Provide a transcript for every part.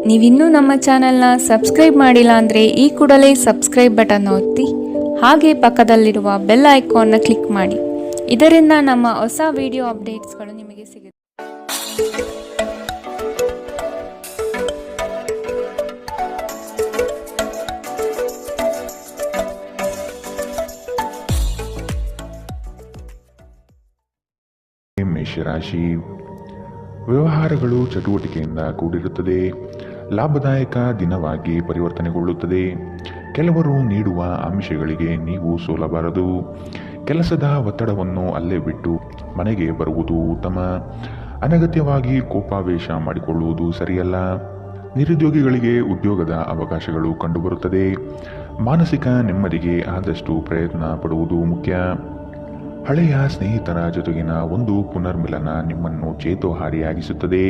ನೀವಿನ್ನೂ ನಮ್ಮ ಚಾನೆಲ್ನ ಸಬ್ಸ್ಕ್ರೈಬ್ ಮಾಡಿಲ್ಲ ಅಂದರೆ ಈ ಕೂಡಲೇ ಸಬ್ಸ್ಕ್ರೈಬ್ ಬಟನ್ ಒತ್ತಿ ಹಾಗೆ ಪಕ್ಕದಲ್ಲಿರುವ ಬೆಲ್ ಐಕಾನ್ನ ಕ್ಲಿಕ್ ಮಾಡಿ. ಇದರಿಂದ ನಮ್ಮ ಹೊಸ ವಿಡಿಯೋ ಅಪ್ಡೇಟ್ಸ್ಗಳು ನಿಮಗೆ ಸಿಗುತ್ತೆ. ಮೇಷರಾಶಿ, ವ್ಯವಹಾರಗಳು ಚಟುವಟಿಕೆಯಿಂದ ಕೂಡಿರುತ್ತದೆ. ಲಾಭದಾಯಕ ದಿನವಾಗಿ ಪರಿವರ್ತನೆಗೊಳ್ಳುತ್ತದೆ. ಕೆಲವರು ನೀಡುವ ಆಮಿಷಗಳಿಗೆ ನೀವು ಸೋಲಬಾರದು. ಕೆಲಸದ ಒತ್ತಡವನ್ನು ಅಲ್ಲೇ ಬಿಟ್ಟು ಮನೆಗೆ ಬರುವುದು ಉತ್ತಮ. ಅನಗತ್ಯವಾಗಿ ಕೋಪಾವೇಶ ಮಾಡಿಕೊಳ್ಳುವುದು ಸರಿಯಲ್ಲ. ನಿರುದ್ಯೋಗಿಗಳಿಗೆ ಉದ್ಯೋಗದ ಅವಕಾಶಗಳು ಕಂಡುಬರುತ್ತದೆ. ಮಾನಸಿಕ ನೆಮ್ಮದಿಗೆ ಆದಷ್ಟು ಪ್ರಯತ್ನ ಪಡುವುದು ಮುಖ್ಯ. ಹಳೆಯ ಸ್ನೇಹಿತರ ಜೊತೆಗಿನ ಒಂದು ಪುನರ್ಮಿಲನ ನಿಮ್ಮನ್ನು ಚೇತೋಹಾರಿಯಾಗಿಸುತ್ತದೆ.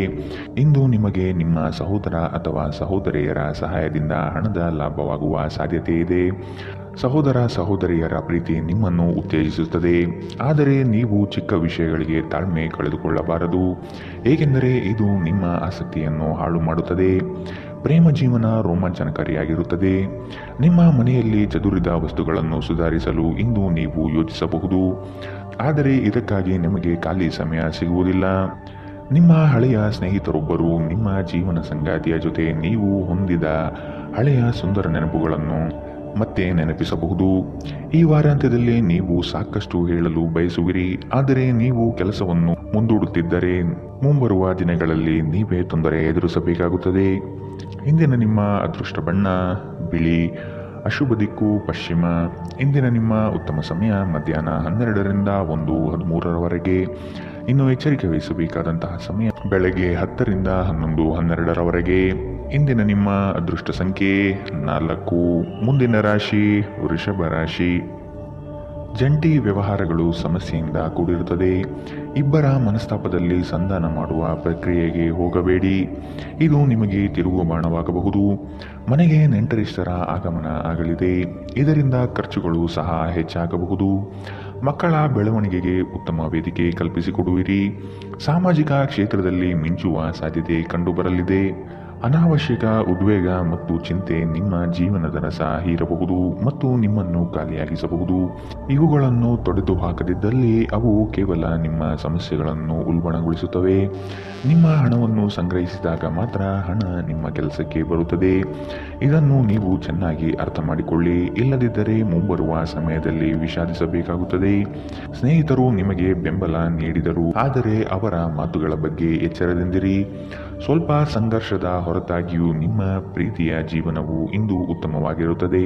ಇಂದು ನಿಮಗೆ ನಿಮ್ಮ ಸಹೋದರ ಅಥವಾ ಸಹೋದರಿಯರ ಸಹಾಯದಿಂದ ಹಣದ ಲಾಭವಾಗುವ ಸಾಧ್ಯತೆ ಇದೆ. ಸಹೋದರ ಸಹೋದರಿಯರ ಪ್ರೀತಿ ನಿಮ್ಮನ್ನು ಉತ್ತೇಜಿಸುತ್ತದೆ. ಆದರೆ ನೀವು ಚಿಕ್ಕ ವಿಷಯಗಳಿಗೆ ತಾಳ್ಮೆ ಕಳೆದುಕೊಳ್ಳಬಾರದು, ಏಕೆಂದರೆ ಇದು ನಿಮ್ಮ ಆಸಕ್ತಿಯನ್ನು ಹಾಳು ಮಾಡುತ್ತದೆ. ಪ್ರೇಮ ಜೀವನ ರೋಮಾಂಚನಕಾರಿಯಾಗಿರುತ್ತದೆ. ನಿಮ್ಮ ಮನೆಯಲ್ಲಿ ಚದುರಿದ ವಸ್ತುಗಳನ್ನು ಸುಧಾರಿಸಲು ಇಂದು ನೀವು ಯೋಚಿಸಬಹುದು, ಆದರೆ ಇದಕ್ಕಾಗಿ ನಿಮಗೆ ಖಾಲಿ ಸಮಯ ಸಿಗುವುದಿಲ್ಲ. ನಿಮ್ಮ ಹಳೆಯ ಸ್ನೇಹಿತರೊಬ್ಬರು ನಿಮ್ಮ ಜೀವನ ಸಂಗಾತಿಯ ಜೊತೆ ನೀವು ಹೊಂದಿದ ಹಳೆಯ ಸುಂದರ ನೆನಪುಗಳನ್ನು ಮತ್ತೆ ನೆನಪಿಸಬಹುದು. ಈ ವಾರಾಂತ್ಯದಲ್ಲಿ ನೀವು ಸಾಕಷ್ಟು ಹೇಳಲು ಬಯಸುವಿರಿ, ಆದರೆ ನೀವು ಕೆಲಸವನ್ನು ಮುಂದೂಡುತ್ತಿದ್ದರೆ ಮುಂಬರುವ ದಿನಗಳಲ್ಲಿ ನೀವೇ ತೊಂದರೆ ಎದುರಿಸಬೇಕಾಗುತ್ತದೆ. ಇಂದಿನ ನಿಮ್ಮ ಅದೃಷ್ಟ ಬಣ್ಣ ಬಿಳಿ, ಅಶುಭ ದಿಕ್ಕು ಪಶ್ಚಿಮ. ಇಂದಿನ ನಿಮ್ಮ ಉತ್ತಮ ಸಮಯ ಮಧ್ಯಾಹ್ನ 12ರಿಂದ 1:13ರವರೆಗೆ. ಇನ್ನು ಎಚ್ಚರಿಕೆ ವಹಿಸಬೇಕಾದಂತಹ ಸಮಯ ಬೆಳಗ್ಗೆ 10ರಿಂದ 11:12ರವರೆಗೆ. ಇಂದಿನ ನಿಮ್ಮ ಅದೃಷ್ಟ ಸಂಖ್ಯೆ 4. ಮುಂದಿನ ರಾಶಿ ವೃಷಭ ರಾಶಿ. ಜಂಟಿ ವ್ಯವಹಾರಗಳು ಸಮಸ್ಯೆಯಿಂದ ಕೂಡಿರುತ್ತದೆ. ಇಬ್ಬರ ಮನಸ್ತಾಪದಲ್ಲಿ ಸಂಧಾನ ಮಾಡುವ ಪ್ರಕ್ರಿಯೆಗೆ ಹೋಗಬೇಡಿ, ಇದು ನಿಮಗೆ ತಿರುಗುಬಾಣವಾಗಬಹುದು. ಮನೆಗೆ ನೆಂಟರಿಷ್ಟರ ಆಗಮನ ಆಗಲಿದೆ, ಇದರಿಂದ ಖರ್ಚುಗಳು ಸಹ ಹೆಚ್ಚಾಗಬಹುದು. ಮಕ್ಕಳ ಬೆಳವಣಿಗೆಗೆ ಉತ್ತಮ ವೇದಿಕೆ ಕಲ್ಪಿಸಿಕೊಡುವಿರಿ. ಸಾಮಾಜಿಕ ಕ್ಷೇತ್ರದಲ್ಲಿ ಮಿಂಚುವ ಸಾಧ್ಯತೆ ಕಂಡುಬರಲಿದೆ. ಅನಾವಶ್ಯಕ ಉದ್ವೇಗ ಮತ್ತು ಚಿಂತೆ ನಿಮ್ಮ ಜೀವನದ ರಸ ಹೀರಬಹುದು ಮತ್ತು ನಿಮ್ಮನ್ನು ಖಾಲಿಯಾಗಿಸಬಹುದು. ಇವುಗಳನ್ನು ತೊಡೆದು ಹಾಕದಿದ್ದಲ್ಲಿ ಅವು ಕೇವಲ ನಿಮ್ಮ ಸಮಸ್ಯೆಗಳನ್ನು ಉಲ್ಬಣಗೊಳಿಸುತ್ತವೆ. ನಿಮ್ಮ ಹಣವನ್ನು ಸಂಗ್ರಹಿಸಿದಾಗ ಮಾತ್ರ ಹಣ ನಿಮ್ಮ ಕೆಲಸಕ್ಕೆ ಬರುತ್ತದೆ. ಇದನ್ನು ನೀವು ಚೆನ್ನಾಗಿ ಅರ್ಥ ಮಾಡಿಕೊಳ್ಳಿ, ಇಲ್ಲದಿದ್ದರೆ ಮುಂಬರುವ ಸಮಯದಲ್ಲಿ ವಿಷಾದಿಸಬೇಕಾಗುತ್ತದೆ. ಸ್ನೇಹಿತರು ನಿಮಗೆ ಬೆಂಬಲ ನೀಡಿದರು, ಆದರೆ ಅವರ ಮಾತುಗಳ ಬಗ್ಗೆ ಎಚ್ಚರದಿಂದಿರಿ. ಸ್ವಲ್ಪ ಸಂಘರ್ಷದ ಹೊರತಾಗಿಯೂ ನಿಮ್ಮ ಪ್ರೀತಿಯ ಜೀವನವು ಇಂದು ಉತ್ತಮವಾಗಿರುತ್ತದೆ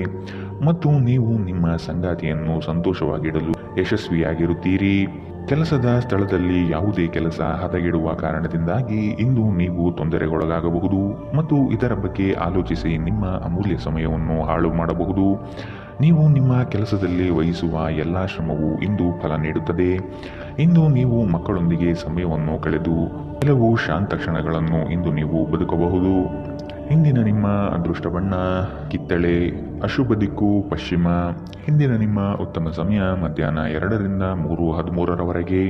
ಮತ್ತು ನೀವು ನಿಮ್ಮ ಸಂಗಾತಿಯನ್ನು ಸಂತೋಷವಾಗಿಡಲು ಯಶಸ್ವಿಯಾಗಿರುತ್ತೀರಿ. ಕೆಲಸದ ಸ್ಥಳದಲ್ಲಿ ಯಾವುದೇ ಕೆಲಸ ಹದಗೆಡುವ ಕಾರಣದಿಂದಾಗಿ ಇಂದು ನೀವು ತೊಂದರೆಗೊಳಗಾಗಬಹುದು ಮತ್ತು ಇದರ ಬಗ್ಗೆ ಆಲೋಚಿಸಿ ನಿಮ್ಮ ಅಮೂಲ್ಯ ಸಮಯವನ್ನು ಹಾಳು ಮಾಡಬಹುದು. ನೀವು ನಿಮ್ಮ ಕೆಲಸದಲ್ಲಿ ವಹಿಸುವ ಎಲ್ಲ ಶ್ರಮವು ಇಂದು ಫಲ ನೀಡುತ್ತದೆ. ಇಂದು ನೀವು ಮಕ್ಕಳೊಂದಿಗೆ ಸಮಯವನ್ನು ಕಳೆದು ಕೆಲವು ಶಾಂತ ಕ್ಷಣಗಳನ್ನು ಇಂದು ನೀವು ಬದುಕಬಹುದು. ಇಂದಿನ ನಿಮ್ಮ ಅದೃಷ್ಟ ಬಣ್ಣ ಕಿತ್ತಳೆ, ಅಶುಭ ದಿಕ್ಕು ಪಶ್ಚಿಮ. ಇಂದಿನ ನಿಮ್ಮ ಉತ್ತಮ ಸಮಯ ಮಧ್ಯಾಹ್ನ 2ರಿಂದ 3:13ರವರೆಗೆ.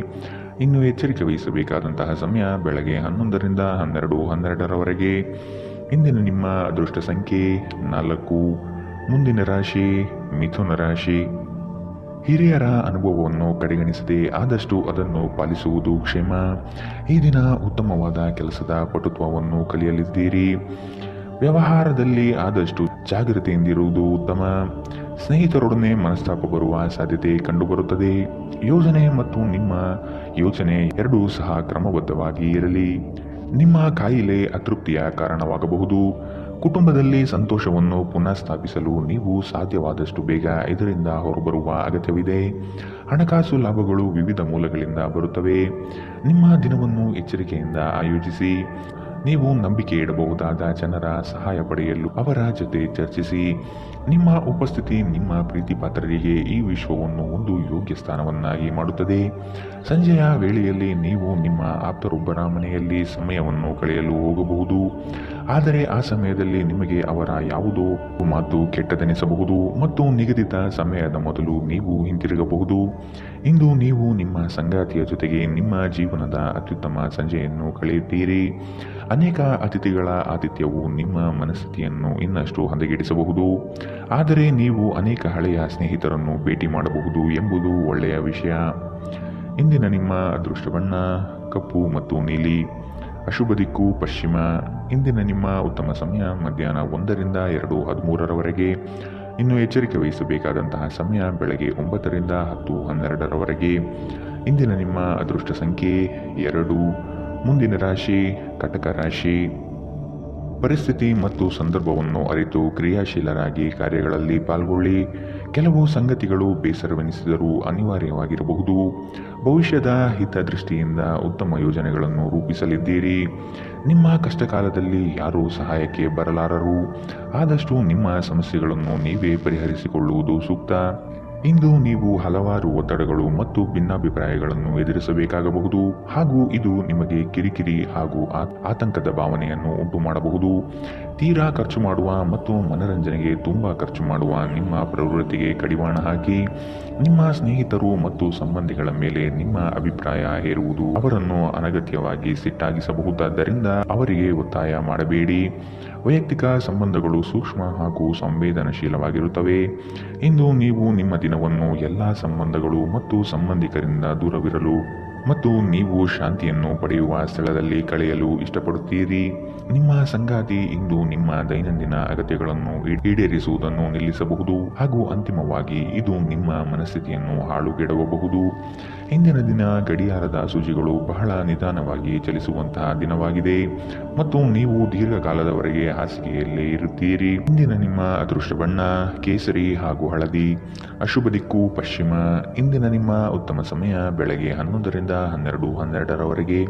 ಇನ್ನು ಎಚ್ಚರಿಕೆ ವಹಿಸಬೇಕಾದಂತಹ ಸಮಯ ಬೆಳಗ್ಗೆ 11ರಿಂದ 12:12ರವರೆಗೆ. ಇಂದಿನ ನಿಮ್ಮ ಅದೃಷ್ಟ ಸಂಖ್ಯೆ 4. ಮುಂದಿನ ರಾಶಿ ಮಿಥುನ ರಾಶಿ. ಹಿರಿಯರ ಅನುಭವವನ್ನು ಕಡೆಗಣಿಸದೆ ಆದಷ್ಟು ಅದನ್ನು ಪಾಲಿಸುವುದು ಕ್ಷೇಮ. ಈ ದಿನ ಉತ್ತಮವಾದ ಕೆಲಸದ ಪಟುತ್ವವನ್ನು ಕಲಿಯಲಿದ್ದೀರಿ. ವ್ಯವಹಾರದಲ್ಲಿ ಆದಷ್ಟು ಜಾಗೃತೆಯಿಂದಿರುವುದು ಉತ್ತಮ. ಸ್ನೇಹಿತರೊಡನೆ ಮನಸ್ತಾಪ ಬರುವ ಸಾಧ್ಯತೆ ಕಂಡುಬರುತ್ತದೆ. ಯೋಜನೆ ಮತ್ತು ನಿಮ್ಮ ಯೋಚನೆ ಎರಡೂ ಸಹ ಕ್ರಮಬದ್ಧವಾಗಿ ಇರಲಿ. ನಿಮ್ಮ ಕಾಯಿಲೆ ಅತೃಪ್ತಿಯ ಕಾರಣವಾಗಬಹುದು. ಕುಟುಂಬದಲ್ಲಿ ಸಂತೋಷವನ್ನು ಪುನಃ ಸ್ಥಾಪಿಸಲು ನೀವು ಸಾಧ್ಯವಾದಷ್ಟು ಬೇಗ ಇದರಿಂದ ಹೊರಬರುವ ಅಗತ್ಯವಿದೆ. ಹಣಕಾಸು ಲಾಭಗಳು ವಿವಿಧ ಮೂಲಗಳಿಂದ ಬರುತ್ತವೆ. ನಿಮ್ಮ ದಿನವನ್ನು ಎಚ್ಚರಿಕೆಯಿಂದ ಆಯೋಜಿಸಿ. ನೀವು ನಂಬಿಕೆ ಇಡಬಹುದಾದ ಜನರ ಸಹಾಯ ಪಡೆಯಲು ಅವರ ಜೊತೆ ಚರ್ಚಿಸಿ. ನಿಮ್ಮ ಉಪಸ್ಥಿತಿ ನಿಮ್ಮ ಪ್ರೀತಿ ಪಾತ್ರರಿಗೆ ಈ ವಿಶ್ವವನ್ನು ಒಂದು ಯೋಗ್ಯ ಸ್ಥಾನವನ್ನಾಗಿ ಮಾಡುತ್ತದೆ. ಸಂಜೆಯ ವೇಳೆಯಲ್ಲಿ ನೀವು ನಿಮ್ಮ ಆಪ್ತರೊಬ್ಬರ ಮನೆಯಲ್ಲಿ ಸಮಯವನ್ನು ಕಳೆಯಲು ಹೋಗಬಹುದು. ಆದರೆ ಆ ಸಮಯದಲ್ಲಿ ನಿಮಗೆ ಅವರ ಯಾವುದೋ ಮಾತು ಕೆಟ್ಟದೆನಿಸಬಹುದು ಮತ್ತು ನಿಗದಿತ ಸಮಯದ ಮೊದಲು ನೀವು ಹಿಂತಿರುಗಬಹುದು. ಇಂದು ನೀವು ನಿಮ್ಮ ಸಂಗಾತಿಯ ಜೊತೆಗೆ ನಿಮ್ಮ ಜೀವನದ ಅತ್ಯುತ್ತಮ ಸಂಜೆಯನ್ನು ಕಳೆಯುತ್ತೀರಿ. ಅನೇಕ ಅತಿಥಿಗಳ ಆತಿಥ್ಯವು ನಿಮ್ಮ ಮನಸ್ಥಿತಿಯನ್ನು ಇನ್ನಷ್ಟು ಹದಗೆಡಿಸಬಹುದು, ಆದರೆ ನೀವು ಅನೇಕ ಹಳೆಯ ಸ್ನೇಹಿತರನ್ನು ಭೇಟಿ ಮಾಡಬಹುದು ಎಂಬುದು ಒಳ್ಳೆಯ ವಿಷಯ. ಇಂದಿನ ನಿಮ್ಮ ಅದೃಷ್ಟ ಬಣ್ಣ ಕಪ್ಪು ಮತ್ತು ನೀಲಿ. ಅಶುಭ ದಿಕ್ಕು ಪಶ್ಚಿಮ. ಇಂದಿನ ನಿಮ್ಮ ಉತ್ತಮ ಸಮಯ ಮಧ್ಯಾಹ್ನ 1ರಿಂದ 2:13ರವರೆಗೆ. ಇನ್ನು ಎಚ್ಚರಿಕೆ ವಹಿಸಬೇಕಾದಂತಹ ಸಮಯ ಬೆಳಗ್ಗೆ 9ರಿಂದ 10:12ರವರೆಗೆ. ಇಂದಿನ ನಿಮ್ಮ ಅದೃಷ್ಟ ಸಂಖ್ಯೆ 2. ಮುಂದಿನ ರಾಶಿ ಕಟಕ ರಾಶಿ. ಪರಿಸ್ಥಿತಿ ಮತ್ತು ಸಂದರ್ಭವನ್ನು ಅರಿತು ಕ್ರಿಯಾಶೀಲರಾಗಿ ಕಾರ್ಯಗಳಲ್ಲಿ ಪಾಲ್ಗೊಳ್ಳಿ. ಕೆಲವು ಸಂಗತಿಗಳು ಬೇಸರವೆನಿಸಿದರೂ ಅನಿವಾರ್ಯವಾಗಿರಬಹುದು. ಭವಿಷ್ಯದ ಹಿತದೃಷ್ಟಿಯಿಂದ ಉತ್ತಮ ಯೋಜನೆಗಳನ್ನು ರೂಪಿಸಲಿದ್ದೀರಿ. ನಿಮ್ಮ ಕಷ್ಟಕಾಲದಲ್ಲಿ ಯಾರೂ ಸಹಾಯಕ್ಕೆ ಬರಲಾರರು. ಆದಷ್ಟು ನಿಮ್ಮ ಸಮಸ್ಯೆಗಳನ್ನು ನೀವೇ ಪರಿಹರಿಸಿಕೊಳ್ಳುವುದು ಸೂಕ್ತ. ಇಂದು ನೀವು ಹಲವಾರು ಒತ್ತಡಗಳು ಮತ್ತು ಭಿನ್ನಾಭಿಪ್ರಾಯಗಳನ್ನು ಎದುರಿಸಬೇಕಾಗಬಹುದು, ಹಾಗೂ ಇದು ನಿಮಗೆ ಕಿರಿಕಿರಿ ಹಾಗೂ ಆತಂಕದ ಭಾವನೆಯನ್ನು ಉಂಟು ಮಾಡಬಹುದು. ತೀರಾ ಖರ್ಚು ಮಾಡುವ ಮತ್ತು ಮನರಂಜನೆಗೆ ತುಂಬ ಖರ್ಚು ಮಾಡುವ ನಿಮ್ಮ ಪ್ರವೃತ್ತಿಗೆ ಕಡಿವಾಣ ಹಾಕಿ. ನಿಮ್ಮ ಸ್ನೇಹಿತರು ಮತ್ತು ಸಂಬಂಧಿಗಳ ಮೇಲೆ ನಿಮ್ಮ ಅಭಿಪ್ರಾಯ ಹೇರುವುದು ಅವರನ್ನು ಅನಗತ್ಯವಾಗಿ ಸಿಟ್ಟಾಗಿಸಬಹುದಾದ್ದರಿಂದ ಅವರಿಗೆ ಒತ್ತಾಯ ಮಾಡಬೇಡಿ. ವೈಯಕ್ತಿಕ ಸಂಬಂಧಗಳು ಸೂಕ್ಷ್ಮ ಹಾಗೂ ಸಂವೇದನಶೀಲವಾಗಿರುತ್ತವೆ. ಇಂದು ನೀವು ನಿಮ್ಮ ದಿನವನ್ನು ಎಲ್ಲ ಸಂಬಂಧಗಳು ಮತ್ತು ಸಂಬಂಧಿಕರಿಂದ ದೂರವಿರಲು ಮತ್ತು ನೀವು ಶಾಂತಿಯನ್ನು ಪಡೆಯುವ ಸ್ಥಳದಲ್ಲಿ ಕಳೆಯಲು ಇಷ್ಟಪಡುತ್ತೀರಿ. ನಿಮ್ಮ ಸಂಗಾತಿ ಇಂದು ನಿಮ್ಮ ದೈನಂದಿನ ಅಗತ್ಯಗಳನ್ನು ಈಡೇರಿಸುವುದನ್ನು ನಿಲ್ಲಿಸಬಹುದು, ಹಾಗೂ ಅಂತಿಮವಾಗಿ ಇದು ನಿಮ್ಮ ಮನಸ್ಥಿತಿಯನ್ನು ಹಾಳುಗೆಡವಬಹುದು. ಇಂದಿನ ದಿನ ಗಡಿಯಾರದ ಸೂಚಿಗಳು ಬಹಳ ನಿಧಾನವಾಗಿ ಚಲಿಸುವಂತಹ ದಿನವಾಗಿದೆ ಮತ್ತು ನೀವು ದೀರ್ಘಕಾಲದವರೆಗೆ ಹಾಸಿಗೆಯಲ್ಲೇ ಇರುತ್ತೀರಿ. ಇಂದಿನ ನಿಮ್ಮ ಅದೃಷ್ಟ ಬಣ್ಣ ಕೇಸರಿ ಹಾಗೂ ಹಳದಿ. ಅಶುಭ ದಿಕ್ಕು ಪಶ್ಚಿಮ. ಇಂದಿನ ನಿಮ್ಮ ಉತ್ತಮ ಸಮಯ ಬೆಳಗ್ಗೆ 11ರಿಂದ 12:12ರವರೆಗೆ.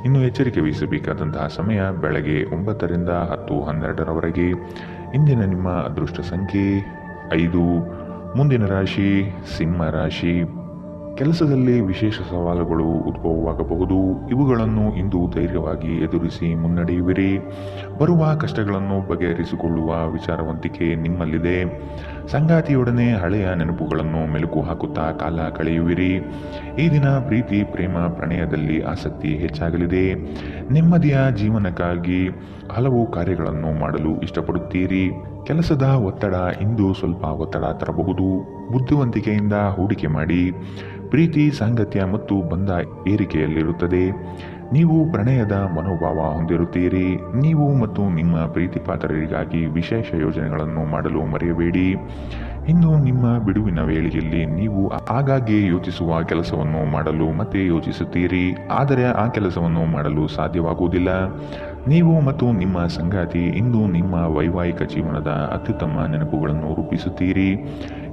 ಇನ್ನು ಎಚ್ಚರಿಕೆ ವಹಿಸಬೇಕಾದಂತಹ ಸಮಯ ಬೆಳಗ್ಗೆ 9ರಿಂದ 10:12ರವರೆಗೆ. ಇಂದಿನ ನಿಮ್ಮ ಅದೃಷ್ಟ ಸಂಖ್ಯೆ 5. ಮುಂದಿನ ರಾಶಿ ಸಿಂಹ ರಾಶಿ. ಕೆಲಸದಲ್ಲಿ ವಿಶೇಷ ಸವಾಲುಗಳು ಉದ್ಭವವಾಗಬಹುದು. ಇವುಗಳನ್ನು ಇಂದು ಧೈರ್ಯವಾಗಿ ಎದುರಿಸಿ ಮುನ್ನಡೆಯುವಿರಿ. ಬರುವ ಕಷ್ಟಗಳನ್ನು ಬಗೆಹರಿಸಿಕೊಳ್ಳುವ ವಿಚಾರವಂತಿಕೆ ನಿಮ್ಮಲ್ಲಿದೆ. ಸಂಗಾತಿಯೊಡನೆ ಹಳೆಯ ನೆನಪುಗಳನ್ನು ಮೆಲುಕು ಹಾಕುತ್ತಾ ಕಾಲ ಕಳೆಯುವಿರಿ. ಈ ದಿನ ಪ್ರೀತಿ ಪ್ರೇಮ ಪ್ರಣಯದಲ್ಲಿ ಆಸಕ್ತಿ ಹೆಚ್ಚಾಗಲಿದೆ. ನೆಮ್ಮದಿಯ ಜೀವನಕ್ಕಾಗಿ ಹಲವು ಕಾರ್ಯಗಳನ್ನು ಮಾಡಲು ಇಷ್ಟಪಡುತ್ತೀರಿ. ಕೆಲಸದ ಒತ್ತಡ ಇಂದು ಸ್ವಲ್ಪ ಒತ್ತಡ ತರಬಹುದು. ಬುದ್ಧಿವಂತಿಕೆಯಿಂದ ಹೂಡಿಕೆ ಮಾಡಿ. ಪ್ರೀತಿ ಸಾಂಗತ್ಯ ಮತ್ತು ಬಂಧ ಏರಿಕೆಯಲ್ಲಿರುತ್ತದೆ. ನೀವು ಪ್ರಣಯದ ಮನೋಭಾವ ಹೊಂದಿರುತ್ತೀರಿ. ನೀವು ಮತ್ತು ನಿಮ್ಮ ಪ್ರೀತಿ ಪಾತ್ರರಿಗಾಗಿ ವಿಶೇಷ ಯೋಜನೆಗಳನ್ನು ಮಾಡಲು ಮರೆಯಬೇಡಿ. ಇಂದು ನಿಮ್ಮ ಬಿಡುವಿನ ವೇಳೆಯಲ್ಲಿ ನೀವು ಆಗಾಗ್ಗೆ ಯೋಚಿಸುವ ಕೆಲಸವನ್ನು ಮಾಡಲು ಮತ್ತೆ ಯೋಚಿಸುತ್ತೀರಿ, ಆದರೆ ಆ ಕೆಲಸವನ್ನು ಮಾಡಲು ಸಾಧ್ಯವಾಗುವುದಿಲ್ಲ. ನೀವು ಮತ್ತು ನಿಮ್ಮ ಸಂಗಾತಿ ಇಂದು ನಿಮ್ಮ ವೈವಾಹಿಕ ಜೀವನದ ಅತ್ಯುತ್ತಮ ನೆನಪುಗಳನ್ನು ರೂಪಿಸುತ್ತೀರಿ.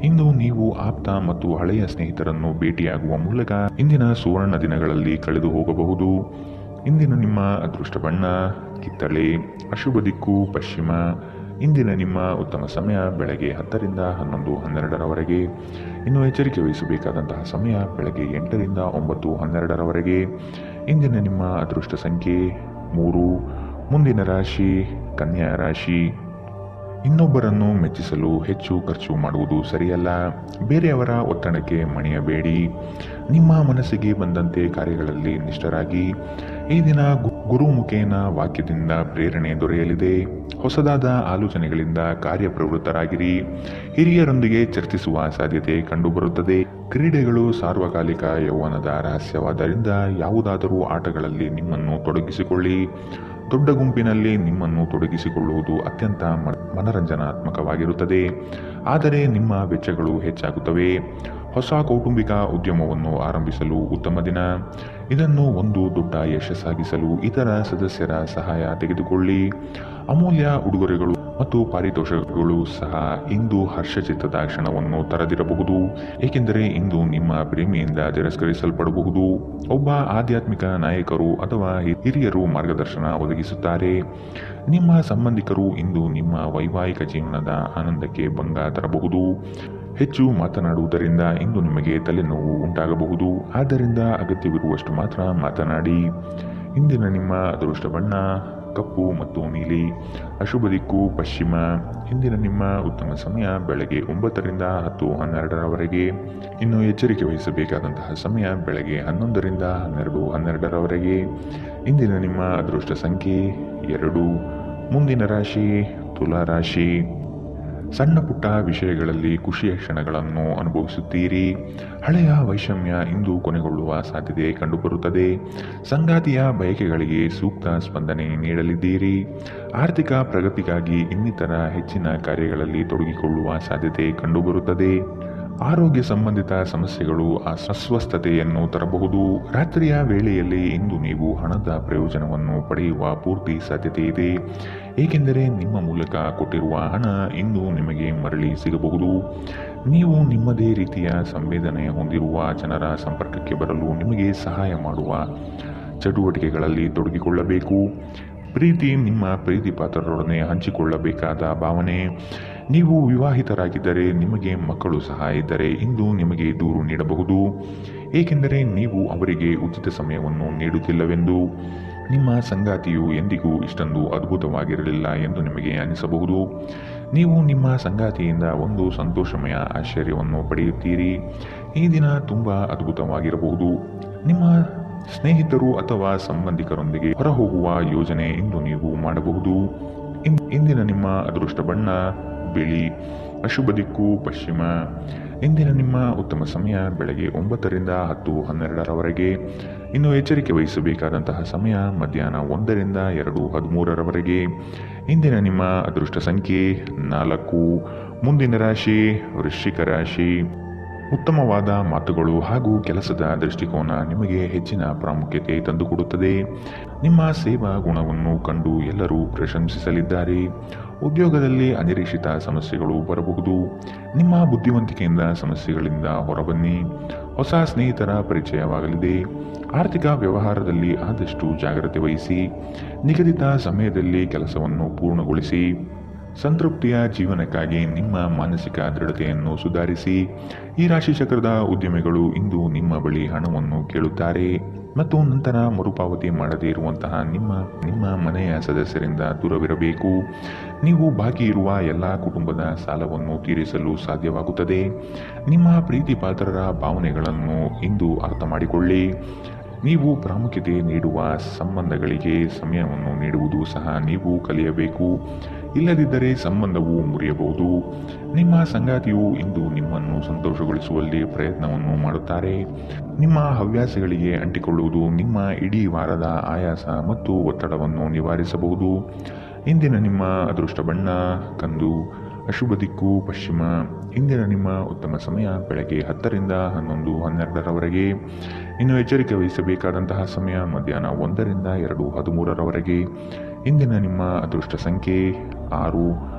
ಇಂದು ನೀವು ಆಪ್ತ ಮತ್ತು ಹಳೆಯ ಸ್ನೇಹಿತರನ್ನು ಭೇಟಿಯಾಗುವ ಮೂಲಕ ಇಂದಿನ ಸುವರ್ಣ ದಿನಗಳಲ್ಲಿ ಕಳೆದು ಹೋಗಬಹುದು. ಇಂದಿನ ನಿಮ್ಮ ಅದೃಷ್ಟ ಬಣ್ಣ ಕಿತ್ತಳೆ. ಅಶುಭ ದಿಕ್ಕು ಪಶ್ಚಿಮ. ಇಂದಿನ ನಿಮ್ಮ ಉತ್ತಮ ಸಮಯ ಬೆಳಗ್ಗೆ 10ರಿಂದ 11:12ರವರೆಗೆ. ಇನ್ನು ಎಚ್ಚರಿಕೆ ವಹಿಸಬೇಕಾದಂತಹ ಸಮಯ ಬೆಳಗ್ಗೆ 8ರಿಂದ 9:12ರವರೆಗೆ. ಇಂದಿನ ನಿಮ್ಮ ಅದೃಷ್ಟ ಸಂಖ್ಯೆ 3. ಮುಂದಿನ ರಾಶಿ ಕನ್ಯಾ ರಾಶಿ. ಇನ್ನೊಬ್ಬರನ್ನು ಮೆಚ್ಚಿಸಲು ಹೆಚ್ಚು ಖರ್ಚು ಮಾಡುವುದು ಸರಿಯಲ್ಲ. ಬೇರೆಯವರ ಒತ್ತಡಕ್ಕೆ ಮಣಿಯಬೇಡಿ. ನಿಮ್ಮ ಮನಸ್ಸಿಗೆ ಬಂದಂತೆ ಕಾರ್ಯಗಳಲ್ಲಿ ನಿಷ್ಠರಾಗಿ. ಈ ದಿನ ಗುರುಮುಖೇನ ವಾಕ್ಯದಿಂದ ಪ್ರೇರಣೆ ದೊರೆಯಲಿದೆ. ಹೊಸದಾದ ಆಲೋಚನೆಗಳಿಂದ ಕಾರ್ಯಪ್ರವೃತ್ತರಾಗಿರಿ. ಹಿರಿಯರೊಂದಿಗೆ ಚರ್ಚಿಸುವ ಸಾಧ್ಯತೆ ಕಂಡುಬರುತ್ತದೆ. ಕ್ರೀಡೆಗಳು ಸಾರ್ವಕಾಲಿಕ ಯೌವನದ ರಹಸ್ಯವಾದ್ದರಿಂದ ಯಾವುದಾದರೂ ಆಟಗಳಲ್ಲಿ ನಿಮ್ಮನ್ನು ತೊಡಗಿಸಿಕೊಳ್ಳಿ. ದೊಡ್ಡ ಗುಂಪಿನಲ್ಲಿ ನಿಮ್ಮನ್ನು ತೊಡಗಿಸಿಕೊಳ್ಳುವುದು ಅತ್ಯಂತ ಮನರಂಜನಾತ್ಮಕವಾಗಿರುತ್ತದೆ, ಆದರೆ ನಿಮ್ಮ ವೆಚ್ಚಗಳು ಹೆಚ್ಚಾಗುತ್ತವೆ. ಹೊಸ ಕೌಟುಂಬಿಕ ಉದ್ಯಮವನ್ನು ಆರಂಭಿಸಲು ಉತ್ತಮ ದಿನ. ಇದನ್ನು ಒಂದು ದೊಡ್ಡ ಯಶಸ್ಸಾಗಿಸಲು ಇತರ ಸದಸ್ಯರ ಸಹಾಯ ತೆಗೆದುಕೊಳ್ಳಿ. ಅಮೂಲ್ಯ ಉಡುಗೊರೆಗಳು ಮತ್ತು ಪಾರಿತೋಷಕಗಳು ಸಹ ಇಂದು ಹರ್ಷಚಿತ್ತದ ಕ್ಷಣವನ್ನು ತರದಿರಬಹುದು, ಏಕೆಂದರೆ ಇಂದು ನಿಮ್ಮ ಪ್ರೇಮಿಯಿಂದ ತಿರಸ್ಕರಿಸಲ್ಪಡಬಹುದು. ಒಬ್ಬ ಆಧ್ಯಾತ್ಮಿಕ ನಾಯಕರು ಅಥವಾ ಹಿರಿಯರು ಮಾರ್ಗದರ್ಶನ ಒದಗಿಸುತ್ತಾರೆ. ನಿಮ್ಮ ಸಂಬಂಧಿಕರು ಇಂದು ನಿಮ್ಮ ವೈವಾಹಿಕ ಜೀವನದ ಆನಂದಕ್ಕೆ ಭಂಗ ತರಬಹುದು. ಹೆಚ್ಚು ಮಾತನಾಡುವುದರಿಂದ ಇಂದು ನಿಮಗೆ ತಲೆನೋವು ಉಂಟಾಗಬಹುದು, ಆದ್ದರಿಂದ ಅಗತ್ಯವಿರುವಷ್ಟು ಮಾತ್ರ ಮಾತನಾಡಿ. ಇಂದಿನ ನಿಮ್ಮ ಅದೃಷ್ಟ ಬಣ್ಣ ಕಪ್ಪು ಮತ್ತು ನೀಲಿ. ಅಶುಭ ದಿಕ್ಕು ಪಶ್ಚಿಮ. ಇಂದಿನ ನಿಮ್ಮ ಉತ್ತಮ ಸಮಯ ಬೆಳಗ್ಗೆ 9 ರಿಂದ 10:12ರವರೆಗೆ. ಇನ್ನು ಎಚ್ಚರಿಕೆ ವಹಿಸಬೇಕಾದಂತಹ ಸಮಯ ಬೆಳಗ್ಗೆ 11 ರಿಂದ 12:12ರವರೆಗೆ. ಇಂದಿನ ನಿಮ್ಮ ಅದೃಷ್ಟ ಸಂಖ್ಯೆ 2. ಮುಂದಿನ ರಾಶಿ ತುಲಾ ರಾಶಿ. ಸಣ್ಣ ಪುಟ್ಟ ವಿಷಯಗಳಲ್ಲಿ ಖುಷಿಯ ಕ್ಷಣಗಳನ್ನು ಅನುಭವಿಸುತ್ತೀರಿ. ಹಳೆಯ ವೈಷಮ್ಯ ಇಂದು ಕೊನೆಗೊಳ್ಳುವ ಸಾಧ್ಯತೆ ಕಂಡುಬರುತ್ತದೆ. ಸಂಗಾತಿಯ ಬಯಕೆಗಳಿಗೆ ಸೂಕ್ತ ಸ್ಪಂದನೆ ನೀಡಲಿದ್ದೀರಿ. ಆರ್ಥಿಕ ಪ್ರಗತಿಗಾಗಿ ಇನ್ನಿತರ ಹೆಚ್ಚಿನ ಕಾರ್ಯಗಳಲ್ಲಿ ತೊಡಗಿಕೊಳ್ಳುವ ಸಾಧ್ಯತೆ ಕಂಡುಬರುತ್ತದೆ. ಆರೋಗ್ಯ ಸಂಬಂಧಿತ ಸಮಸ್ಯೆಗಳು ಅಸ್ವಸ್ಥತೆಯನ್ನು ತರಬಹುದು. ರಾತ್ರಿಯ ವೇಳೆಯಲ್ಲಿ ಇಂದು ನೀವು ಹಣದ ಪ್ರಯೋಜನವನ್ನು ಪಡೆಯುವ ಪೂರ್ತಿ ಸಾಧ್ಯತೆ ಇದೆ, ಏಕೆಂದರೆ ನಿಮ್ಮ ಮೂಲಕ ಕೊಟ್ಟಿರುವ ಹಣ ಇಂದು ನಿಮಗೆ ಮರಳಿ ಸಿಗಬಹುದು. ನೀವು ನಿಮ್ಮದೇ ರೀತಿಯ ಸಂವೇದನೆ ಹೊಂದಿರುವ ಜನರ ಸಂಪರ್ಕಕ್ಕೆ ಬರಲು ನಿಮಗೆ ಸಹಾಯ ಮಾಡುವ ಚಟುವಟಿಕೆಗಳಲ್ಲಿ ತೊಡಗಿಕೊಳ್ಳಬೇಕು. ಪ್ರೀತಿ ನಿಮ್ಮ ಪ್ರೀತಿ ಪಾತ್ರರೊಡನೆ ಹಂಚಿಕೊಳ್ಳಬೇಕಾದ ಭಾವನೆ. ನೀವು ವಿವಾಹಿತರಾಗಿದ್ದರೆ ನಿಮಗೆ ಮಕ್ಕಳು ಸಹ ಇದ್ದರೆ ಇಂದು ನಿಮಗೆ ದೂರು ನೀಡಬಹುದು, ಏಕೆಂದರೆ ನೀವು ಅವರಿಗೆ ಉಚಿತ ಸಮಯವನ್ನು ನೀಡುತ್ತಿಲ್ಲವೆಂದು. ನಿಮ್ಮ ಸಂಗಾತಿಯು ಎಂದಿಗೂ ಇಷ್ಟೊಂದು ಅದ್ಭುತವಾಗಿರಲಿಲ್ಲ ಎಂದು ನಿಮಗೆ ಅನಿಸಬಹುದು. ನೀವು ನಿಮ್ಮ ಸಂಗಾತಿಯಿಂದ ಒಂದು ಸಂತೋಷಮಯ ಆಶ್ಚರ್ಯವನ್ನು ಪಡೆಯುತ್ತೀರಿ. ಈ ದಿನ ತುಂಬ ಅದ್ಭುತವಾಗಿರಬಹುದು. ನಿಮ್ಮ ಸ್ನೇಹಿತರು ಅಥವಾ ಸಂಬಂಧಿಕರೊಂದಿಗೆ ಹೊರಹೋಗುವ ಯೋಜನೆ ಇಂದು ನೀವು ಮಾಡಬಹುದು. ಇಂದಿನ ನಿಮ್ಮ ಅದೃಷ್ಟ ಬಣ್ಣ ಬಿಳಿ. ಅಶುಭ ದಿಕ್ಕು ಪಶ್ಚಿಮ. ಇಂದಿನ ನಿಮ್ಮ ಉತ್ತಮ ಸಮಯ ಬೆಳಗ್ಗೆ 9 ರಿಂದ 10:12ರವರೆಗೆ. ಇನ್ನು ಎಚ್ಚರಿಕೆ ವಹಿಸಬೇಕಾದಂತಹ ಸಮಯ ಮಧ್ಯಾಹ್ನ 1 ರಿಂದ 2:13ರವರೆಗೆ. ಇಂದಿನ ನಿಮ್ಮ ಅದೃಷ್ಟ ಸಂಖ್ಯೆ 4. ಮುಂದಿನ ರಾಶಿ ವೃಶ್ಚಿಕ ರಾಶಿ. ಉತ್ತಮವಾದ ಮಾತುಗಳು ಹಾಗೂ ಕೆಲಸದ ದೃಷ್ಟಿಕೋನ ನಿಮಗೆ ಹೆಚ್ಚಿನ ಪ್ರಾಮುಖ್ಯತೆ ತಂದುಕೊಡುತ್ತದೆ. ನಿಮ್ಮ ಸೇವಾ ಗುಣವನ್ನು ಕಂಡು ಎಲ್ಲರೂ ಪ್ರಶಂಸಿಸಲಿದ್ದಾರೆ. ಉದ್ಯೋಗದಲ್ಲಿ ಅನಿರೀಕ್ಷಿತ ಸಮಸ್ಯೆಗಳು ಬರಬಹುದು. ನಿಮ್ಮ ಬುದ್ಧಿವಂತಿಕೆಯಿಂದ ಸಮಸ್ಯೆಗಳಿಂದ ಹೊರಬನ್ನಿ. ಹೊಸ ಸ್ನೇಹಿತರ ಪರಿಚಯವಾಗಲಿದೆ. ಆರ್ಥಿಕ ವ್ಯವಹಾರದಲ್ಲಿ ಆದಷ್ಟು ಜಾಗ್ರತೆ ವಹಿಸಿ. ನಿಗದಿತ ಸಮಯದಲ್ಲಿ ಕೆಲಸವನ್ನು ಪೂರ್ಣಗೊಳಿಸಿ. ಸಂತೃಪ್ತಿಯ ಜೀವನಕ್ಕಾಗಿ ನಿಮ್ಮ ಮಾನಸಿಕ ದೃಢತೆಯನ್ನು ಸುಧಾರಿಸಿ. ಈ ರಾಶಿ ಚಕ್ರದ ಉದ್ಯಮಿಗಳು ಇಂದು ನಿಮ್ಮ ಬಳಿ ಹಣವನ್ನು ಕೇಳುತ್ತಾರೆ ಮತ್ತು ನಂತರ ಮರುಪಾವತಿ ಮಾಡದೇ ಇರುವಂತಹ ನಿಮ್ಮ ಮನೆಯ ಸದಸ್ಯರಿಂದ ದೂರವಿರಬೇಕು. ನೀವು ಬಾಕಿ ಇರುವ ಎಲ್ಲ ಕುಟುಂಬದ ಸಾಲವನ್ನು ತೀರಿಸಲು ಸಾಧ್ಯವಾಗುತ್ತದೆ. ನಿಮ್ಮ ಪ್ರೀತಿ ಪಾತ್ರರ ಭಾವನೆಗಳನ್ನು ಇಂದು ಅರ್ಥ ಮಾಡಿಕೊಳ್ಳಿ. ನೀವು ಪ್ರಾಮುಖ್ಯತೆ ನೀಡುವ ಸಂಬಂಧಗಳಿಗೆ ಸಮಯವನ್ನು ನೀಡುವುದು ಸಹ ನೀವು ಕಲಿಯಬೇಕು. ಇಲ್ಲದಿದ್ದರೆ ಸಂಬಂಧವು ಮುರಿಯಬಹುದು. ನಿಮ್ಮ ಸಂಗಾತಿಯು ಇಂದು ನಿಮ್ಮನ್ನು ಸಂತೋಷಗೊಳಿಸುವಲ್ಲಿ ಪ್ರಯತ್ನವನ್ನು ಮಾಡುತ್ತಾರೆ. ನಿಮ್ಮ ಹವ್ಯಾಸಗಳಿಗೆ ಅಂಟಿಕೊಳ್ಳುವುದು ನಿಮ್ಮ ಇಡೀ ವಾರದ ಆಯಾಸ ಮತ್ತು ಒತ್ತಡವನ್ನು ನಿವಾರಿಸಬಹುದು. ಇಂದಿನ ನಿಮ್ಮ ಅದೃಷ್ಟ ಬಣ್ಣ ಕಂದು. ಅಶುಭ ದಿಕ್ಕು ಪಶ್ಚಿಮ. ಇಂದಿನ ನಿಮ್ಮ ಉತ್ತಮ ಸಮಯ ಬೆಳಗ್ಗೆ 10 ರಿಂದ 11:12ರವರೆಗೆ. ಇನ್ನು ಎಚ್ಚರಿಕೆ ವಹಿಸಬೇಕಾದಂತಹ ಸಮಯ ಮಧ್ಯಾಹ್ನ 1 ರಿಂದ 2:13ರವರೆಗೆ. ಇಂದಿನ ನಿಮ್ಮ ಅದೃಷ್ಟ ಸಂಖ್ಯೆ 6.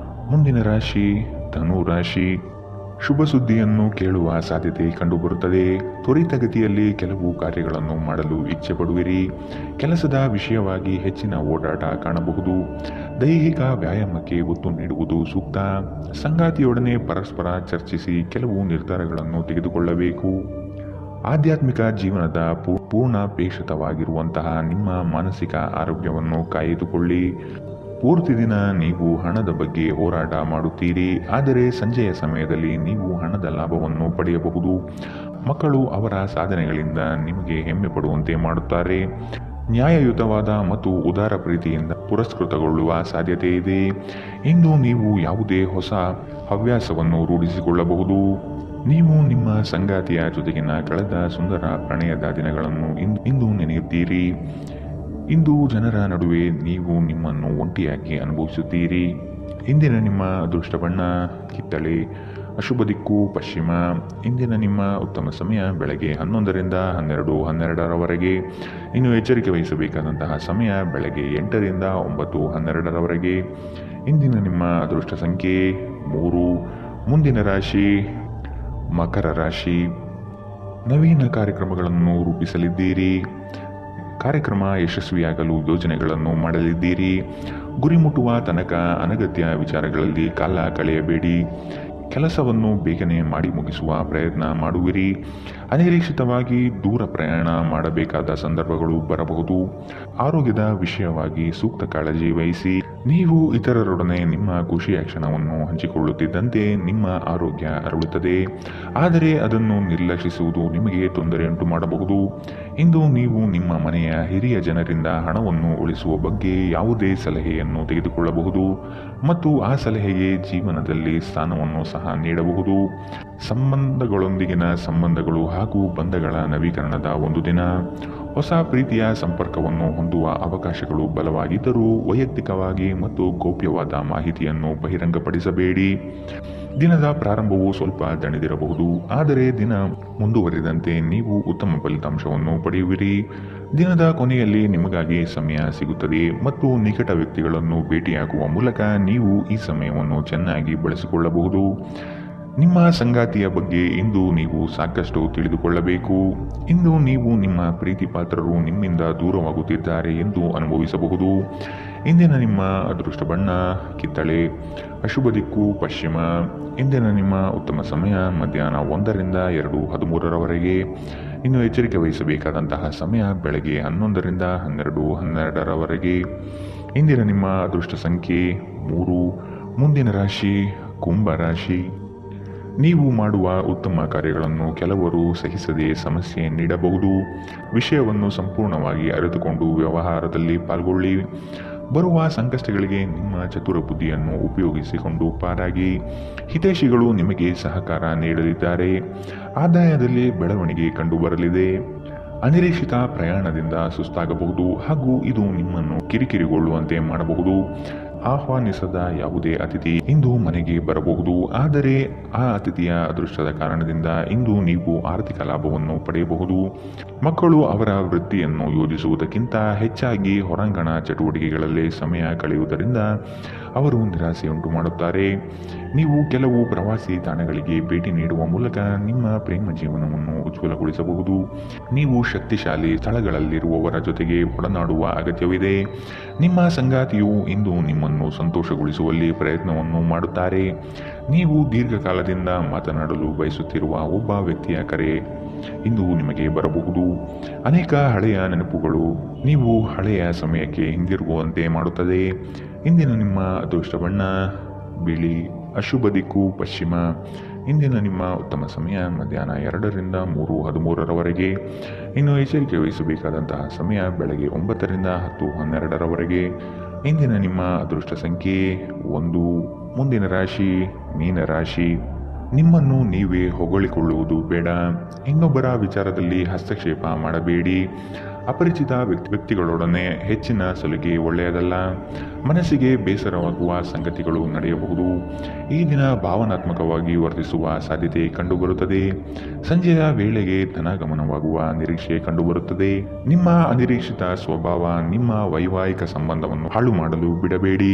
ಮುಂದಿನ ರಾಶಿ ಧನು ರಾಶಿ. ಶುಭ ಸುದ್ದಿಯನ್ನು ಕೇಳುವ ಸಾಧ್ಯತೆ ಕಂಡುಬರುತ್ತದೆ. ತ್ವರಿತಗತಿಯಲ್ಲಿ ಕೆಲವು ಕಾರ್ಯಗಳನ್ನು ಮಾಡಲು ಇಚ್ಛೆ ಪಡುವಿರಿ. ಕೆಲಸದ ವಿಷಯವಾಗಿ ಹೆಚ್ಚಿನ ಓಡಾಟ ಕಾಣಬಹುದು. ದೈಹಿಕ ವ್ಯಾಯಾಮಕ್ಕೆ ಒತ್ತು ನೀಡುವುದು ಸೂಕ್ತ. ಸಂಗಾತಿಯೊಡನೆ ಪರಸ್ಪರ ಚರ್ಚಿಸಿ ಕೆಲವು ನಿರ್ಧಾರಗಳನ್ನು ತೆಗೆದುಕೊಳ್ಳಬೇಕು. ಆಧ್ಯಾತ್ಮಿಕ ಜೀವನದ ಪೂರ್ಣಾಪೇಕ್ಷಿತವಾಗಿರುವಂತಹ ನಿಮ್ಮ ಮಾನಸಿಕ ಆರೋಗ್ಯವನ್ನು ಕಾಯ್ದುಕೊಳ್ಳಿ. ಪೂರ್ತಿ ದಿನ ನೀವು ಹಣದ ಬಗ್ಗೆ ಹೋರಾಟ ಮಾಡುತ್ತೀರಿ, ಆದರೆ ಸಂಜೆಯ ಸಮಯದಲ್ಲಿ ನೀವು ಹಣದ ಲಾಭವನ್ನು ಪಡೆಯಬಹುದು. ಮಕ್ಕಳು ಅವರ ಸಾಧನೆಗಳಿಂದ ನಿಮಗೆ ಹೆಮ್ಮೆ ಪಡುವಂತೆ ಮಾಡುತ್ತಾರೆ. ನ್ಯಾಯಯುತವಾದ ಮತ್ತು ಉದಾರ ಪ್ರೀತಿಯಿಂದ ಪುರಸ್ಕೃತಗೊಳ್ಳುವ ಸಾಧ್ಯತೆ ಇದೆ. ಇಂದು ನೀವು ಯಾವುದೇ ಹೊಸ ಹವ್ಯಾಸವನ್ನು ರೂಢಿಸಿಕೊಳ್ಳಬಹುದು. ನೀವು ನಿಮ್ಮ ಸಂಗಾತಿಯ ಜೊತೆಗಿನ ಕಳೆದ ಸುಂದರ ಪ್ರಣಯದ ದಿನಗಳನ್ನು ಇಂದು ನೆನೆಯುತ್ತೀರಿ. ಇಂದು ಜನರ ನಡುವೆ ನೀವು ನಿಮ್ಮನ್ನು ಒಂಟಿಯಾಗಿ ಅನುಭವಿಸುತ್ತೀರಿ. ಇಂದಿನ ನಿಮ್ಮ ಅದೃಷ್ಟ ಬಣ್ಣ ಕಿತ್ತಳೆ. ಅಶುಭ ದಿಕ್ಕು ಪಶ್ಚಿಮ. ಇಂದಿನ ನಿಮ್ಮ ಉತ್ತಮ ಸಮಯ ಬೆಳಗ್ಗೆ 11 ರಿಂದ 12:12ರವರೆಗೆ. ಇನ್ನು ಎಚ್ಚರಿಕೆ ವಹಿಸಬೇಕಾದಂತಹ ಸಮಯ ಬೆಳಗ್ಗೆ 8 ರಿಂದ 9:12ರವರೆಗೆ. ಇಂದಿನ ನಿಮ್ಮ ಅದೃಷ್ಟ ಸಂಖ್ಯೆ 3. ಮುಂದಿನ ರಾಶಿ ಮಕರ ರಾಶಿ. ನವೀನ ಕಾರ್ಯಕ್ರಮಗಳನ್ನು ರೂಪಿಸಲಿದ್ದೀರಿ. ಕಾರ್ಯಕ್ರಮ ಯಶಸ್ವಿಯಾಗಲು ಯೋಜನೆಗಳನ್ನು ಮಾಡಲಿದ್ದೀರಿ. ಗುರಿ ಮುಟ್ಟುವ ತನಕ ಅನಗತ್ಯ ವಿಚಾರಗಳಲ್ಲಿ ಕಾಲ ಕಳೆಯಬೇಡಿ. ಕೆಲಸವನ್ನು ಬೇಗನೆ ಮಾಡಿ ಮುಗಿಸುವ ಪ್ರಯತ್ನ ಮಾಡುವಿರಿ. ಅನಿರೀಕ್ಷಿತವಾಗಿ ದೂರ ಪ್ರಯಾಣ ಮಾಡಬೇಕಾದ ಸಂದರ್ಭಗಳು ಬರಬಹುದು. ಆರೋಗ್ಯದ ವಿಷಯವಾಗಿ ಸೂಕ್ತ ಕಾಳಜಿ ವಹಿಸಿ. ನೀವು ಇತರರೊಡನೆ ನಿಮ್ಮ ಖುಷಿಯ ಕ್ಷಣವನ್ನು ಹಂಚಿಕೊಳ್ಳುತ್ತಿದ್ದಂತೆ ನಿಮ್ಮ ಆರೋಗ್ಯ ಅರಳುತ್ತದೆ. ಆದರೆ ಅದನ್ನು ನಿರ್ಲಕ್ಷಿಸುವುದು ನಿಮಗೆ ತೊಂದರೆಯುಂಟು ಮಾಡಬಹುದು. ಇಂದು ನೀವು ನಿಮ್ಮ ಮನೆಯ ಹಿರಿಯ ಜನರಿಂದ ಹಣವನ್ನು ಉಳಿಸುವ ಬಗ್ಗೆ ಯಾವುದೇ ಸಲಹೆಯನ್ನು ತೆಗೆದುಕೊಳ್ಳಬಹುದು ಮತ್ತು ಆ ಸಲಹೆಗೆ ಜೀವನದಲ್ಲಿ ಸ್ಥಾನವನ್ನು ಸಹ ನೀಡಬಹುದು. ಸಂಬಂಧಗಳೊಂದಿಗಿನ ಸಂಬಂಧಗಳು ಹಾಗೂ ಬಂಧಗಳ ನವೀಕರಣದ ಒಂದು ದಿನ. ಹೊಸ ಪ್ರೀತಿಯ ಸಂಪರ್ಕವನ್ನು ಹೊಂದುವ ಅವಕಾಶಗಳು ಬಲವಾಗಿದ್ದರೂ ವೈಯಕ್ತಿಕವಾಗಿ ಮತ್ತು ಗೌಪ್ಯವಾದ ಮಾಹಿತಿಯನ್ನು ಬಹಿರಂಗಪಡಿಸಬೇಡಿ. ದಿನದ ಪ್ರಾರಂಭವು ಸ್ವಲ್ಪ ದಣಿದಿರಬಹುದು, ಆದರೆ ದಿನ ಮುಂದುವರಿದಂತೆ ನೀವು ಉತ್ತಮ ಫಲಿತಾಂಶವನ್ನು ಪಡೆಯುವಿರಿ. ದಿನದ ಕೊನೆಯಲ್ಲಿ ನಿಮಗಾಗಿ ಸಮಯ ಸಿಗುತ್ತದೆ ಮತ್ತು ನಿಕಟ ವ್ಯಕ್ತಿಗಳನ್ನು ಭೇಟಿಯಾಗುವ ಮೂಲಕ ನೀವು ಈ ಸಮಯವನ್ನು ಚೆನ್ನಾಗಿ ಬಳಸಿಕೊಳ್ಳಬಹುದು. ನಿಮ್ಮ ಸಂಗಾತಿಯ ಬಗ್ಗೆ ಇಂದು ನೀವು ಸಾಕಷ್ಟು ತಿಳಿದುಕೊಳ್ಳಬೇಕು. ಇಂದು ನೀವು ನಿಮ್ಮ ಪ್ರೀತಿ ಪಾತ್ರರು ನಿಮ್ಮಿಂದ ದೂರವಾಗುತ್ತಿದ್ದಾರೆ ಎಂದು ಅನುಭವಿಸಬಹುದು. ಇಂದಿನ ನಿಮ್ಮ ಅದೃಷ್ಟ ಬಣ್ಣ ಕಿತ್ತಳೆ, ಅಶುಭ ದಿಕ್ಕು ಪಶ್ಚಿಮ. ಇಂದಿನ ನಿಮ್ಮ ಉತ್ತಮ ಸಮಯ ಮಧ್ಯಾಹ್ನ 1ರಿಂದ 2:13ರವರೆಗೆ. ಇನ್ನು ಎಚ್ಚರಿಕೆ ವಹಿಸಬೇಕಾದಂತಹ ಸಮಯ ಬೆಳಗ್ಗೆ 11ರಿಂದ 12:12ರವರೆಗೆ. ಇಂದಿನ ನಿಮ್ಮ ಅದೃಷ್ಟ ಸಂಖ್ಯೆ 3. ಮುಂದಿನ ರಾಶಿ ಕುಂಭ ರಾಶಿ. ನೀವು ಮಾಡುವ ಉತ್ತಮ ಕಾರ್ಯಗಳನ್ನು ಕೆಲವರು ಸಹಿಸದೆ ಸಮಸ್ಯೆ ನೀಡಬಹುದು. ವಿಷಯವನ್ನು ಸಂಪೂರ್ಣವಾಗಿ ಅರಿತುಕೊಂಡು ವ್ಯವಹಾರದಲ್ಲಿ ಪಾಲ್ಗೊಳ್ಳಿ. ಬರುವ ಸಂಕಷ್ಟಗಳಿಗೆ ನಿಮ್ಮ ಚತುರ ಬುದ್ಧಿಯನ್ನು ಉಪಯೋಗಿಸಿಕೊಂಡು ಪಾರಾಗಿ. ಹಿತೈಷಿಗಳು ನಿಮಗೆ ಸಹಕಾರ ನೀಡಲಿದ್ದಾರೆ. ಆದಾಯದಲ್ಲಿ ಬೆಳವಣಿಗೆ ಕಂಡುಬರಲಿದೆ. ಅನಿರೀಕ್ಷಿತ ಪ್ರಯಾಣದಿಂದ ಸುಸ್ತಾಗಬಹುದು ಹಾಗೂ ಇದು ನಿಮ್ಮನ್ನು ಕಿರಿಕಿರಿಗೊಳ್ಳುವಂತೆ ಮಾಡಬಹುದು. ಆಹ್ವಾನಿಸದ ಯಾವುದೇ ಅತಿಥಿ ಇಂದು ಮನೆಗೆ ಬರಬಹುದು, ಆದರೆ ಆ ಅತಿಥಿಯ ಅದೃಷ್ಟದ ಕಾರಣದಿಂದ ಇಂದು ನೀವು ಆರ್ಥಿಕ ಲಾಭವನ್ನು ಪಡೆಯಬಹುದು. ಮಕ್ಕಳು ಅವರ ವೃತ್ತಿಯನ್ನು ಯೋಜಿಸುವುದಕ್ಕಿಂತ ಹೆಚ್ಚಾಗಿ ಹೊರಾಂಗಣ ಚಟುವಟಿಕೆಗಳಲ್ಲಿ ಸಮಯ ಕಳೆಯುವುದರಿಂದ ಅವರು ನಿರಾಸೆಯುಂಟು ಮಾಡುತ್ತಾರೆ. ನೀವು ಕೆಲವು ಪ್ರವಾಸಿ ತಾಣಗಳಿಗೆ ಭೇಟಿ ನೀಡುವ ಮೂಲಕ ನಿಮ್ಮ ಪ್ರೇಮ ಜೀವನವನ್ನು ಉಜ್ವಲಗೊಳಿಸಬಹುದು. ನೀವು ಶಕ್ತಿಶಾಲಿ ಸ್ಥಳಗಳಲ್ಲಿರುವವರ ಜೊತೆಗೆ ಒಡನಾಡುವ ಅಗತ್ಯವಿದೆ. ನಿಮ್ಮ ಸಂಗಾತಿಯು ಇಂದು ನಿಮ್ಮನ್ನು ಸಂತೋಷಗೊಳಿಸುವಲ್ಲಿ ಪ್ರಯತ್ನವನ್ನು ಮಾಡುತ್ತಾರೆ. ನೀವು ದೀರ್ಘಕಾಲದಿಂದ ಮಾತನಾಡಲು ಬಯಸುತ್ತಿರುವ ಒಬ್ಬ ವ್ಯಕ್ತಿಯ ಕರೆ ಇಂದು ನಿಮಗೆ ಬರಬಹುದು. ಅನೇಕ ಹಳೆಯ ನೆನಪುಗಳು ನೀವು ಹಳೆಯ ಸಮಯಕ್ಕೆ ಹಿಂದಿರುಗುವಂತೆ ಮಾಡುತ್ತದೆ. ಇಂದಿನ ನಿಮ್ಮ ಅದೃಷ್ಟ ಬಣ್ಣ ಬಿಳಿ, ಅಶುಭ ದಿಕ್ಕು ಪಶ್ಚಿಮ. ಇಂದಿನ ನಿಮ್ಮ ಉತ್ತಮ ಸಮಯ ಮಧ್ಯಾಹ್ನ 2ರಿಂದ 3:13ರವರೆಗೆ. ಇನ್ನು ಎಚ್ಚರಿಕೆ ವಹಿಸಬೇಕಾದಂತಹ ಸಮಯ ಬೆಳಗ್ಗೆ 9ರಿಂದ 10:12ರವರೆಗೆ. ಇಂದಿನ ನಿಮ್ಮ ಅದೃಷ್ಟ ಸಂಖ್ಯೆ 1. ಮುಂದಿನ ರಾಶಿ ಮೀನ ರಾಶಿ. ನಿಮ್ಮನ್ನು ನೀವೇ ಹೊಗಳಿಕೊಳ್ಳುವುದು ಬೇಡ. ಇನ್ನೊಬ್ಬರ ವಿಚಾರದಲ್ಲಿ ಹಸ್ತಕ್ಷೇಪ ಮಾಡಬೇಡಿ. ಅಪರಿಚಿತ ವ್ಯಕ್ತಿಗಳೊಡನೆ ಹೆಚ್ಚಿನ ಸಲುಗೆ ಒಳ್ಳೆಯದಲ್ಲ. ಮನಸ್ಸಿಗೆ ಬೇಸರವಾಗುವ ಸಂಗತಿಗಳು ನಡೆಯಬಹುದು. ಈ ದಿನ ಭಾವನಾತ್ಮಕವಾಗಿ ವರ್ತಿಸುವ ಸಾಧ್ಯತೆ ಕಂಡುಬರುತ್ತದೆ. ಸಂಜೆಯ ವೇಳೆಗೆ ಧನಗಮನವಾಗುವ ನಿರೀಕ್ಷೆ ಕಂಡುಬರುತ್ತದೆ. ನಿಮ್ಮ ಅನಿರೀಕ್ಷಿತ ಸ್ವಭಾವ ನಿಮ್ಮ ವೈವಾಹಿಕ ಸಂಬಂಧವನ್ನು ಹಾಳು ಮಾಡಲು ಬಿಡಬೇಡಿ.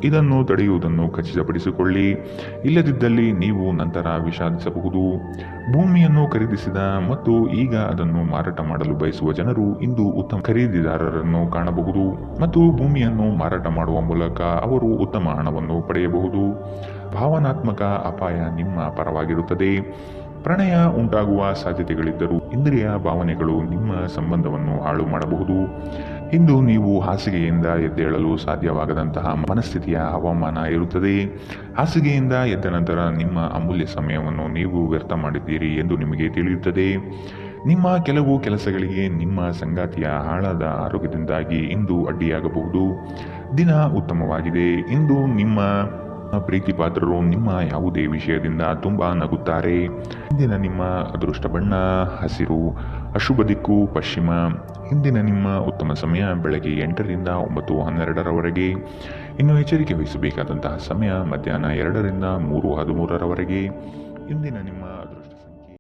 ಇದನ್ನು ತಡೆಯುವುದನ್ನು ಖಚಿತಪಡಿಸಿಕೊಳ್ಳಿ. ಇಲ್ಲದಿದ್ದಲ್ಲಿ ನೀವು ನಂತರ ವಿಷಾದಿಸಬಹುದು. ಭೂಮಿಯನ್ನು ಖರೀದಿಸಿದ ಮತ್ತು ಈಗ ಅದನ್ನು ಮಾರಾಟ ಮಾಡಲು ಬಯಸುವ ಜನರು ಇಂದು ಉತ್ತಮ ಖರೀದಿದಾರರನ್ನು ಕಾಣಬಹುದು ಮತ್ತು ಭೂಮಿಯನ್ನು ಮಾರಾಟ ಮಾಡುವ ಮೂಲಕ ಅವರು ಉತ್ತಮ ಹಣವನ್ನು ಪಡೆಯಬಹುದು. ಭಾವನಾತ್ಮಕ ಅಪಾಯ ನಿಮ್ಮ ಪರವಾಗಿರುತ್ತದೆ. ಪ್ರಣಯ ಉಂಟಾಗುವ ಸಾಧ್ಯತೆಗಳಿದ್ದರೂ ಇಂದ್ರಿಯ ಭಾವನೆಗಳು ನಿಮ್ಮ ಸಂಬಂಧವನ್ನು ಹಾಳು ಮಾಡಬಹುದು. ಇಂದು ನೀವು ಹಾಸಿಗೆಯಿಂದ ಎದ್ದೇಳಲು ಸಾಧ್ಯವಾಗದಂತಹ ಮನಸ್ಥಿತಿಯ ಹವಾಮಾನ ಇರುತ್ತದೆ. ಹಾಸಿಗೆಯಿಂದ ಎದ್ದ ನಂತರ ನಿಮ್ಮ ಅಮೂಲ್ಯ ಸಮಯವನ್ನು ನೀವು ವ್ಯರ್ಥ ಮಾಡಿದ್ದೀರಿ ಎಂದು ನಿಮಗೆ ತಿಳಿಯುತ್ತದೆ. ನಿಮ್ಮ ಕೆಲವು ಕೆಲಸಗಳಿಗೆ ನಿಮ್ಮ ಸಂಗಾತಿಯ ಹಾಳಾದ ಆರೋಗ್ಯದಿಂದಾಗಿ ಇಂದು ಅಡ್ಡಿಯಾಗಬಹುದು. ದಿನ ಉತ್ತಮವಾಗಿದೆ. ಇಂದು ನಿಮ್ಮ ಪ್ರೀತಿ ಪಾತ್ರರು ನಿಮ್ಮ ಯಾವುದೇ ವಿಷಯದಿಂದ ತುಂಬಾ ನಗುತ್ತಾರೆ. ಇಂದಿನ ನಿಮ್ಮ ಅದೃಷ್ಟ ಬಣ್ಣ ಹಸಿರು, ಅಶುಭ ದಿಕ್ಕು ಪಶ್ಚಿಮ. ಇಂದಿನ ನಿಮ್ಮ ಉತ್ತಮ ಸಮಯ ಬೆಳಗ್ಗೆ 8ರಿಂದ 9:12ರವರೆಗೆ. ಇನ್ನು ಎಚ್ಚರಿಕೆ ವಹಿಸಬೇಕಾದಂತಹ ಸಮಯ ಮಧ್ಯಾಹ್ನ 2ರಿಂದ 3:13ರವರೆಗೆ. ಇಂದಿನ ನಿಮ್ಮ ಅದೃಷ್ಟ